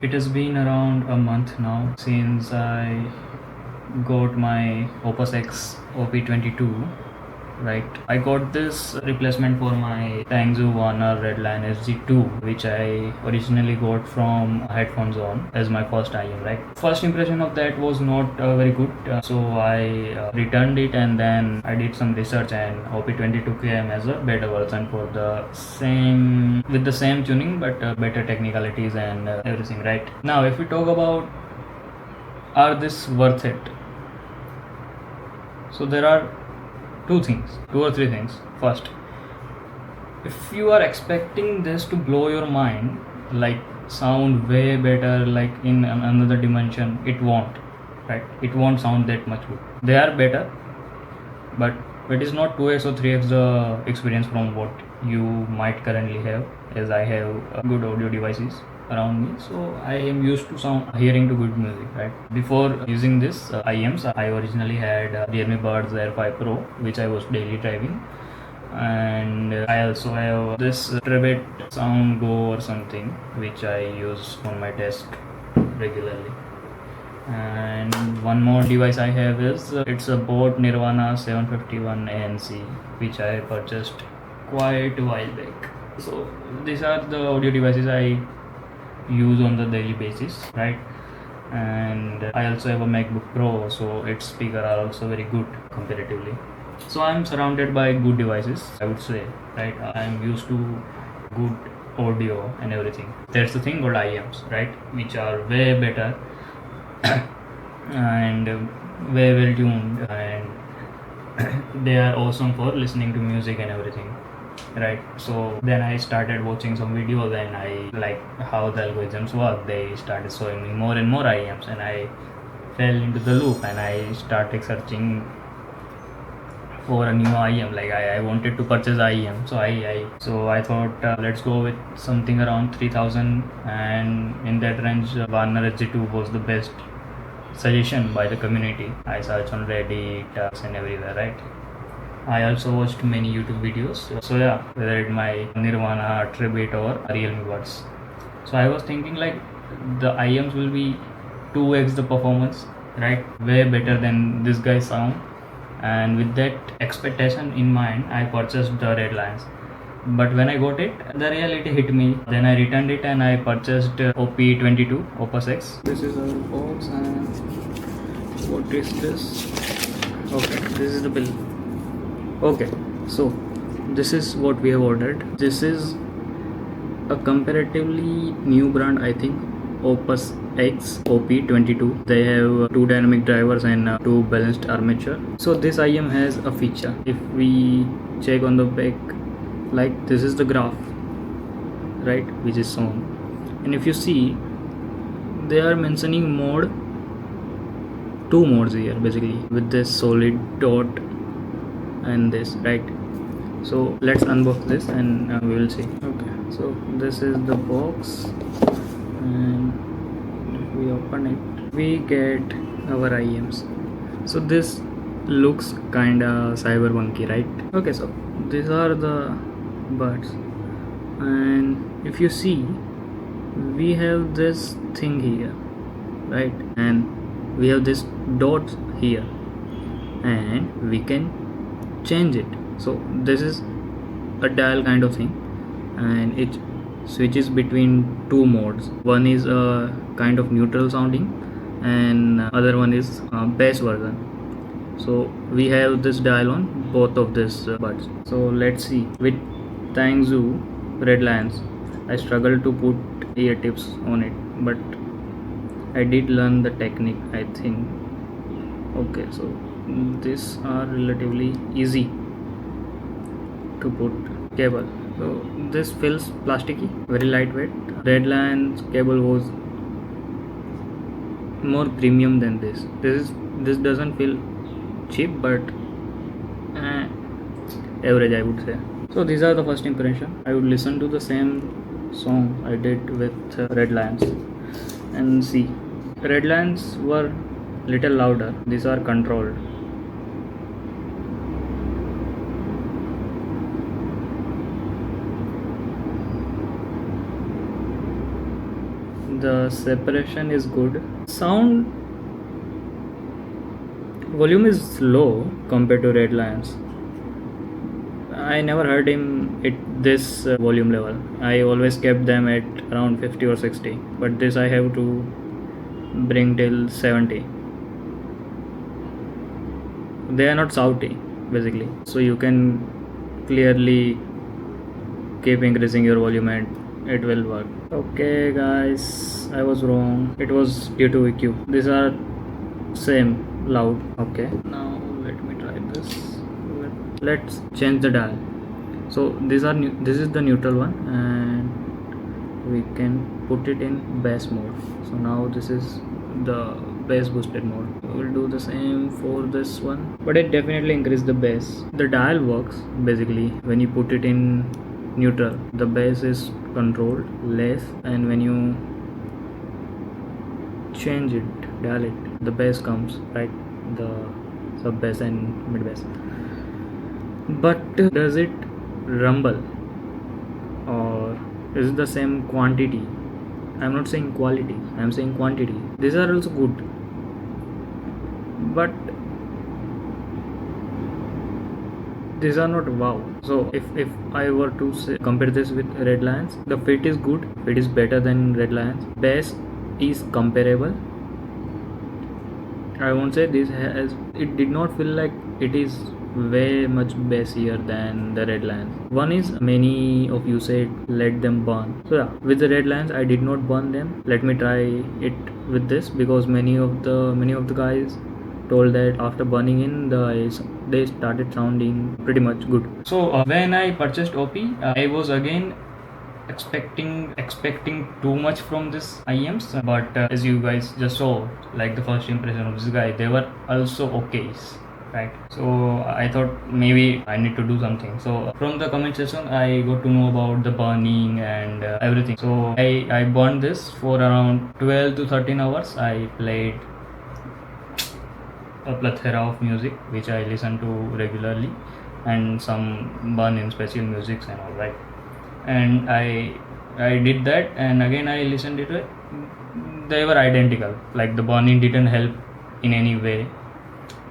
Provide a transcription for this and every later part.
It has been around a month now since I got my ooopusX Op.22. Right, I got this replacement for my Tangzu Wan'er Redline SG2, which I originally got from Headphone Zone as my first IEM. Right, first impression of that was not very good, so I returned it, and then I did some research, and Op.22 came as a better version for the same with the same tuning, but better technicalities and everything. Right, now if we talk about are this worth it, so there are two or three things. First, if you are expecting this to blow your mind, like sound way better, like in another dimension, it won't. Right, it won't sound that much good. They are better, but it is not 2x or 3x the experience from what you might currently have, as I have good audio devices around me, so I am used to hearing to good music. Right, before using this IEMs, I originally had Realme Buds Air 5 Pro, which I was daily driving, and I also have this Tribit SoundGo or something, which I use on my desk regularly. And one more device I have is it's a Boat Nirvana 751 ANC, which I purchased quite a while back. So these are the audio devices I use on the daily basis, right? And I also have a MacBook Pro, so its speakers are also very good comparatively. So I'm surrounded by good devices, I would say, right? I'm used to good audio and everything. That's the thing called IEMs, right? Which are way better and way well tuned, and they are awesome for listening to music and everything. Right, so then I started watching some videos, and I like how the algorithms work. They started showing me more and more IEMs, and I fell into the loop, and I started searching for a new IEM. Like I wanted to purchase IEM, so I thought let's go with something around 3000, and in that range Wan'er SG2 was the best suggestion by the community. I searched on Reddit and everywhere, right? I also watched many YouTube videos. So yeah, whether it my Nirvana, Tribit or Realme Buds. So I was thinking like the IEMs will be 2x the performance, right? Way better than this guy's sound. And with that expectation in mind, I purchased the Red Lions. But when I got it, the reality hit me. Then I returned it and I purchased Op.22 ooopusX. This is our box, and what is this? Okay, this is the bill. Okay, so this is what we have ordered. This is a comparatively new brand, I think, ooopusX Op.22. They have two dynamic drivers and two balanced armature. So this IEM has a feature. If we check on the back, like this is the graph, right, which is shown, and if you see, they are mentioning two modes here basically, with this solid dot and this, right? So let's unbox this and we will see. Okay, so this is the box, and if we open it, we get our IEMs. So this looks kinda cyberpunky, right? Okay, so these are the buds, and if you see, we have this thing here, right? And we have this dot here, and we can change it. So this is a dial kind of thing, and it switches between two modes. One is a kind of neutral sounding, and other one is bass version. So we have this dial on both of these buds. So let's see. With Tangzu Red Lions, I struggled to put ear tips on it, but I did learn the technique, I think. Okay, so these are relatively easy to put cable. So this feels plasticky, very lightweight. Red Lion's cable was more premium than this. This doesn't feel cheap, but average, I would say. So these are the first impression. I would listen to the same song I did with Red Lions and see. Red Lions were little louder. These are controlled. The separation is good. Sound volume is low compared to Red Lions. I never heard him at this volume level. I always kept them at around 50 or 60, but this I have to bring till 70. They are not shouty basically, so you can clearly keep increasing your volume and it will work. Okay guys, I was wrong. It was due to EQ. These are same loud. Okay, now let me try this. Let's change the dial. So these are this is the neutral one, and we can put it in bass mode. So now this is the bass boosted mode. We'll do the same for this one, but it definitely increases the bass. The dial works basically when you put it in neutral. The bass is controlled less, and when you change it, dial it, the bass comes, right? The sub bass and mid bass. But does it rumble, or is it the same quantity? I'm not saying quality, I'm saying quantity. These are also good, but these are not wow. So if I were to say, compare this with Red Lions, the fit is good, it is better than Red Lions. Bass is comparable. I won't say this has, it did not feel like it is way much bassier than the Red Lions. One is, many of you said let them burn. So yeah, with the Red Lions I did not burn them. Let me try it with this, because many of the guys told that after burning in they started sounding pretty much good. So when I purchased OP, I was again expecting too much from this IEMs, but as you guys just saw, like the first impression of this guy, they were also okays, right? So I thought maybe I need to do something. So from the comment section I got to know about the burning and everything. So I burned this for around 12 to 13 hours. I played a plethora of music which I listen to regularly, and some burn in special musics and all, right? And I did that, and again I listened to it. They were identical, like the burning didn't help in any way,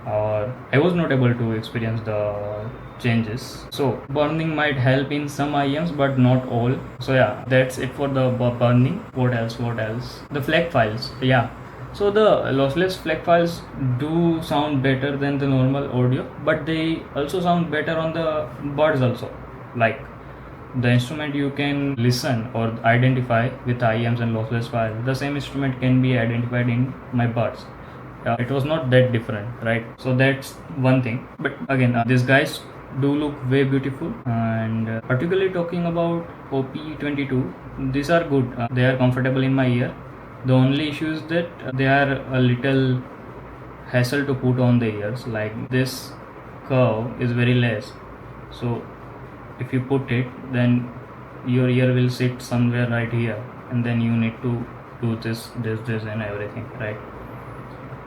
or I was not able to experience the changes. So burning might help in some IEMs but not all. So yeah, that's it for the burning. What else? The FLAC files, yeah. So the lossless FLAC files do sound better than the normal audio, but they also sound better on the buds also. Like the instrument you can listen or identify with IEMs and lossless files, the same instrument can be identified in my buds. It was not that different, right? So that's one thing. But again, these guys do look way beautiful, and particularly talking about Op.22, these are good. They are comfortable in my ear. The only issue is that they are a little hassle to put on the ears. Like this curve is very less, so if you put it, then your ear will sit somewhere right here, and then you need to do this and everything, right?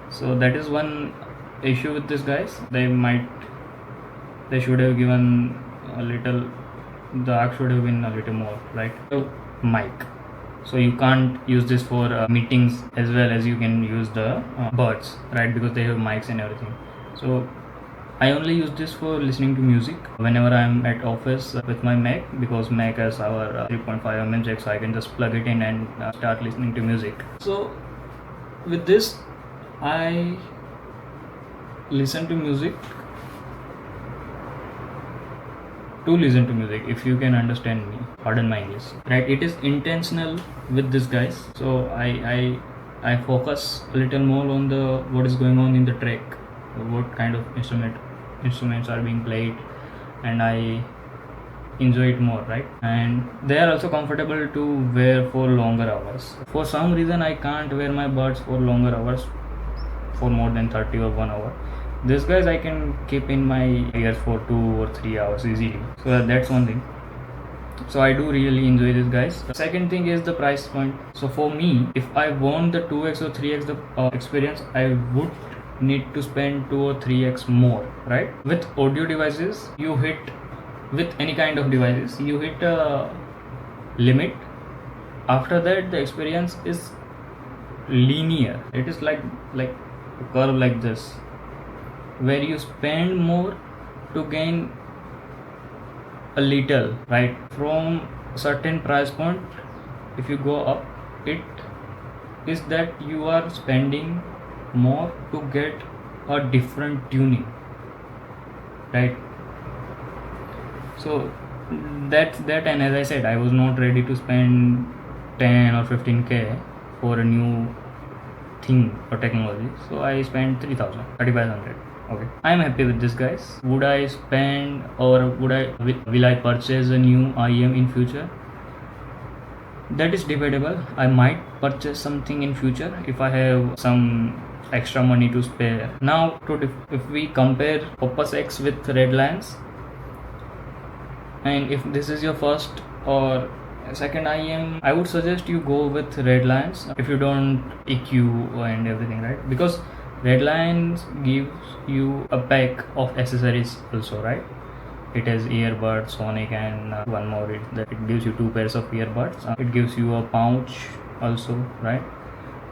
So that is one issue with these guys. They should have given a little, the arc should have been a little more, right? So mic, so you can't use this for meetings as well as you can use the buds, right? Because they have mics and everything. So I only use this for listening to music whenever I'm at office with my Mac, because Mac has our 3.5 mm jack, so I can just plug it in and start listening to music. So with this I listen to music to listen to music, if you can understand me, pardon my English, right? It is intentional with this guys. So I focus a little more on the what is going on in the track, what kind of instruments are being played, and I enjoy it more, right? And they are also comfortable to wear for longer hours. For some reason I can't wear my buds for longer hours, for more than 30 or 1 hour. These guys I can keep in my ears for 2 or 3 hours easily. So that's one thing. So I do really enjoy these guys. The second thing is the price point. So for me, if I want the 2x or 3x the experience, I would need to spend 2 or 3x more, right? With audio devices, you hit, with any kind of devices, you hit a limit After that, the experience is linear. It is like a curve like this, where you spend more to gain a little, right? From a certain price point, if you go up, it is that you are spending more to get a different tuning, right? So that's that. And as I said, I was not ready to spend 10 or 15k for a new thing or technology, so I spent 3,500. Okay, I'm happy with this, guys. Would I spend, or will I purchase a new IEM in future? That is debatable. I might purchase something in future if I have some extra money to spare. Now, if we compare ooopusX with Redlands, and if this is your first or second IEM, I would suggest you go with Redlands if you don't EQ and everything, right? Because Redlands gives you a pack of accessories also, right? It has earbuds, sonic, and one more. It gives you 2 pairs of earbuds. It gives you a pouch also, right?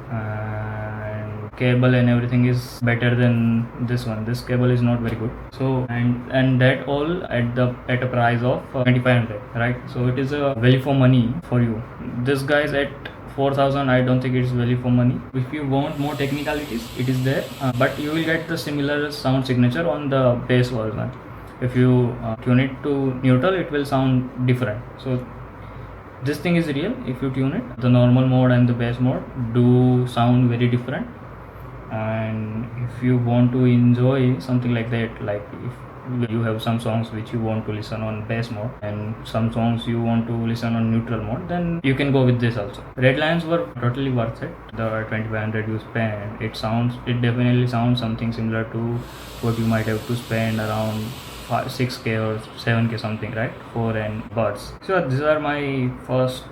And cable and everything is better than this one. This cable is not very good. So and that all at a price of 2,500, right? So it is a value for money for you. This guy's at 4,000. I don't think it's value for money. If you want more technicalities, it is there, but you will get the similar sound signature on the bass version. If you tune it to neutral, it will sound different. So this thing is real. If you tune it, the normal mode and the bass mode do sound very different. And if you want to enjoy something like that, like if you have some songs which you want to listen on bass mode and some songs you want to listen on neutral mode, then you can go with this also. Redlands were totally worth it. The 2,500 you spend, it definitely sounds something similar to what you might have to spend around 6k or 7k something, right, for an buds. So these are my first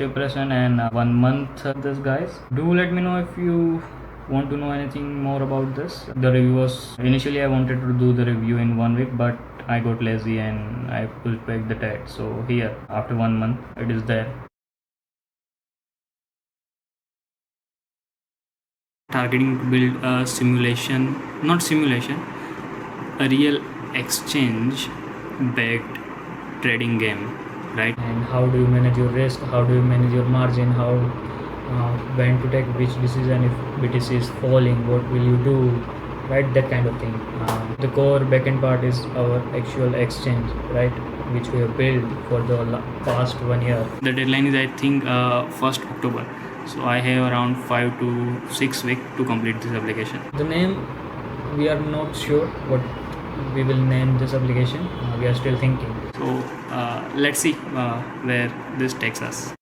impression and 1 month this, guys. Do let me know if you want to know anything more about this. The reviewers, initially I wanted to do the review in 1 week, but I got lazy and I pushed back the date. So here, after 1 month, it is there. Targeting to build a real exchange backed trading game, right? And how do you manage your risk? How do you manage your margin? How when to take which decision? If BTC is falling, what will you do? Right, that kind of thing. The core backend part is our actual exchange, right, which we have built for the past 1 year. The deadline is, I think, 1st October. So I have around 5 to 6 weeks to complete this application. The name, we are not sure what we will name this application. We are still thinking. So let's see where this takes us.